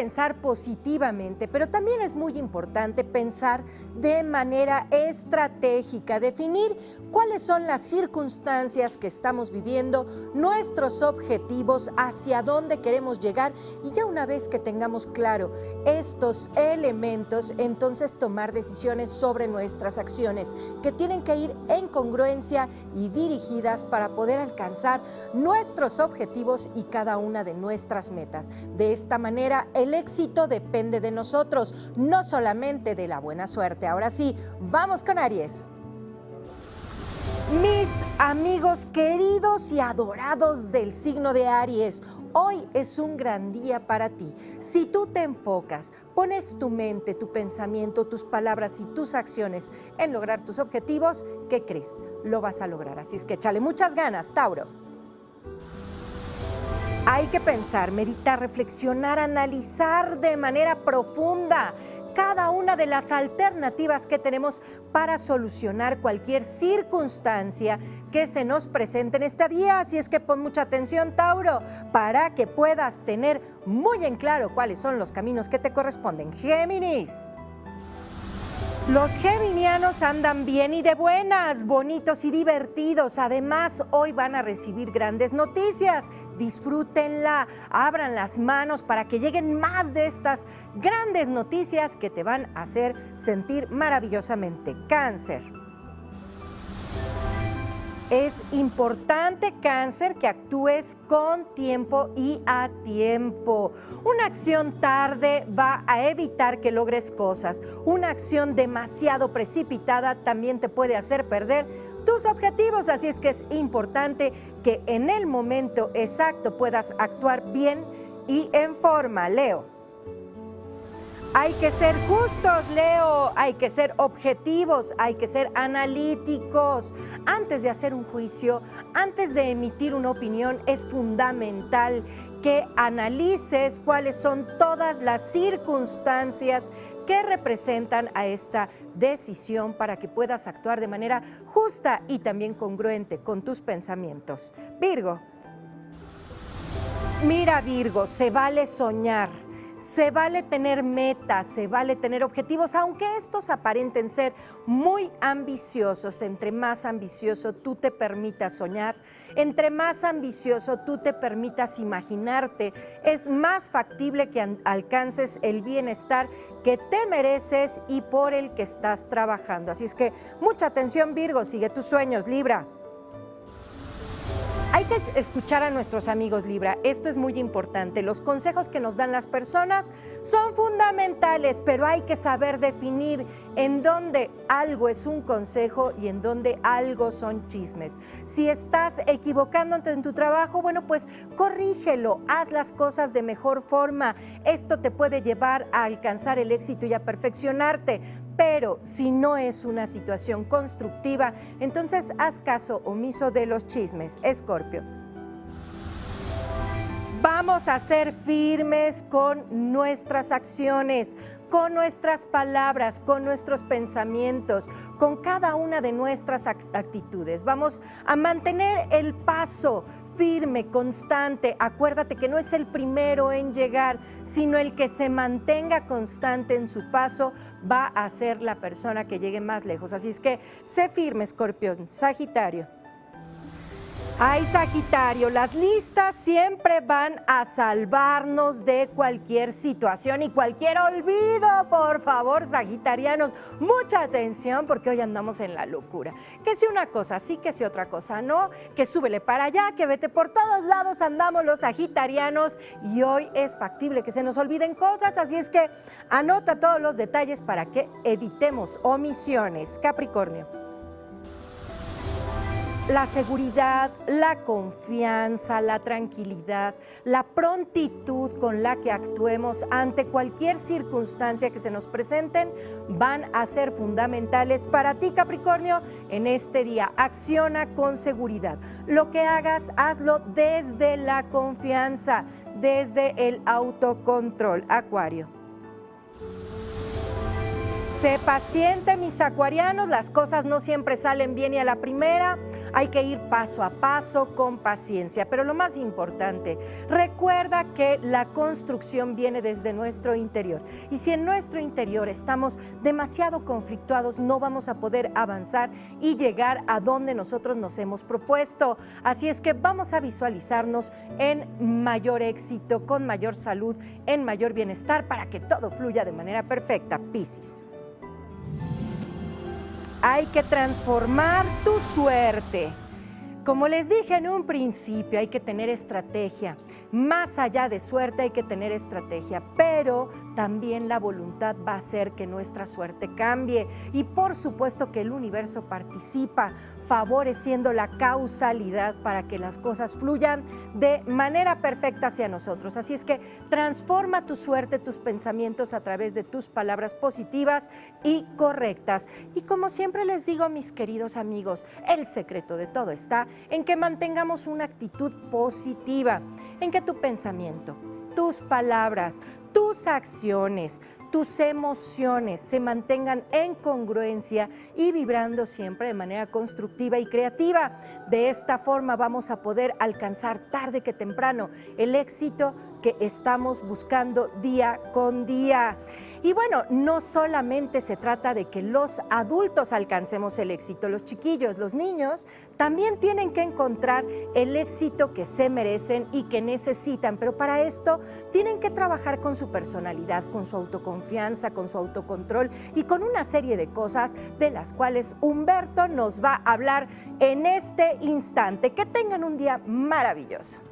pensar positivamente, pero también es muy importante pensar de manera estratégica, definir cuáles son las circunstancias que estamos viviendo, nuestros objetivos, hacia dónde queremos llegar, y ya una vez que tengamos claro estos elementos, entonces tomar decisiones sobre nuestras acciones que tienen que ir en congruencia y dirigidas para poder alcanzar nuestros objetivos y cada una de nuestras metas. De esta manera, el éxito depende de nosotros, no solamente de la buena suerte. Ahora sí, vamos con Aries. Mis amigos queridos y adorados del signo de Aries, hoy es un gran día para ti. Si tú te enfocas, pones tu mente, tu pensamiento, tus palabras y tus acciones en lograr tus objetivos, ¿qué crees? Lo vas a lograr. Así es que échale muchas ganas, Tauro. Hay que pensar, meditar, reflexionar, analizar de manera profunda cada una de las alternativas que tenemos para solucionar cualquier circunstancia que se nos presente en este día. Así es que pon mucha atención, Tauro, para que puedas tener muy en claro cuáles son los caminos que te corresponden. Géminis. Los geminianos andan bien y de buenas, bonitos y divertidos. Además, hoy van a recibir grandes noticias. Disfrútenla, abran las manos para que lleguen más de estas grandes noticias que te van a hacer sentir maravillosamente. Cáncer. Es importante, Cáncer, que actúes con tiempo y a tiempo. Una acción tarde va a evitar que logres cosas. Una acción demasiado precipitada también te puede hacer perder tus objetivos. Así es que es importante que en el momento exacto puedas actuar bien y en forma. Leo. Hay que ser justos, Leo, hay que ser objetivos, hay que ser analíticos. Antes de hacer un juicio, antes de emitir una opinión, es fundamental que analices cuáles son todas las circunstancias que representan a esta decisión para que puedas actuar de manera justa y también congruente con tus pensamientos. Virgo. Mira, Virgo, se vale soñar. Se vale tener metas, se vale tener objetivos, aunque estos aparenten ser muy ambiciosos. Entre más ambicioso tú te permitas soñar, entre más ambicioso tú te permitas imaginarte, es más factible que alcances el bienestar que te mereces y por el que estás trabajando. Así es que mucha atención, Virgo, sigue tus sueños. Libra. Hay que escuchar a nuestros amigos, Libra. Esto es muy importante. Los consejos que nos dan las personas son fundamentales, pero hay que saber definir en dónde algo es un consejo y en dónde algo son chismes. Si estás equivocándote en tu trabajo, bueno, pues corrígelo, haz las cosas de mejor forma. Esto te puede llevar a alcanzar el éxito y a perfeccionarte. Pero si no es una situación constructiva, entonces haz caso omiso de los chismes. Escorpio. Vamos a ser firmes con nuestras acciones, con nuestras palabras, con nuestros pensamientos, con cada una de nuestras actitudes. Vamos a mantener el paso firme, constante. Acuérdate que no es el primero en llegar, sino el que se mantenga constante en su paso va a ser la persona que llegue más lejos. Así es que sé firme, Escorpión. Sagitario. Ay, Sagitario, las listas siempre van a salvarnos de cualquier situación y cualquier olvido. Por favor, sagitarianos, mucha atención porque hoy andamos en la locura. Que si una cosa sí, que si otra cosa no, que súbele para allá, que vete por todos lados, andamos los sagitarianos y hoy es factible que se nos olviden cosas, así es que anota todos los detalles para que evitemos omisiones. Capricornio. La seguridad, la confianza, la tranquilidad, la prontitud con la que actuemos ante cualquier circunstancia que se nos presenten van a ser fundamentales para ti, Capricornio, en este día. Acciona con seguridad. Lo que hagas, hazlo desde la confianza, desde el autocontrol. Acuario. Sé paciente, mis acuarianos, las cosas no siempre salen bien y a la primera. Hay que ir paso a paso con paciencia. Pero lo más importante, recuerda que la construcción viene desde nuestro interior. Y si en nuestro interior estamos demasiado conflictuados, no vamos a poder avanzar y llegar a donde nosotros nos hemos propuesto. Así es que vamos a visualizarnos en mayor éxito, con mayor salud, en mayor bienestar, para que todo fluya de manera perfecta, Piscis. Hay que transformar tu suerte. Como les dije en un principio, hay que tener estrategia. Más allá de suerte hay que tener estrategia, pero también la voluntad va a hacer que nuestra suerte cambie. Y por supuesto que el universo participa, favoreciendo la causalidad para que las cosas fluyan de manera perfecta hacia nosotros. Así es que transforma tu suerte, tus pensamientos a través de tus palabras positivas y correctas. Y como siempre les digo, mis queridos amigos, el secreto de todo está en que mantengamos una actitud positiva, en que tu pensamiento, tus palabras, tus acciones, tus emociones se mantengan en congruencia y vibrando siempre de manera constructiva y creativa. De esta forma vamos a poder alcanzar tarde que temprano el éxito que estamos buscando día con día. Y bueno, no solamente se trata de que los adultos alcancemos el éxito, los chiquillos, los niños también tienen que encontrar el éxito que se merecen y que necesitan, pero para esto tienen que trabajar con su personalidad, con su autoconfianza, con su autocontrol y con una serie de cosas de las cuales Humberto nos va a hablar en este instante. Que tengan un día maravilloso.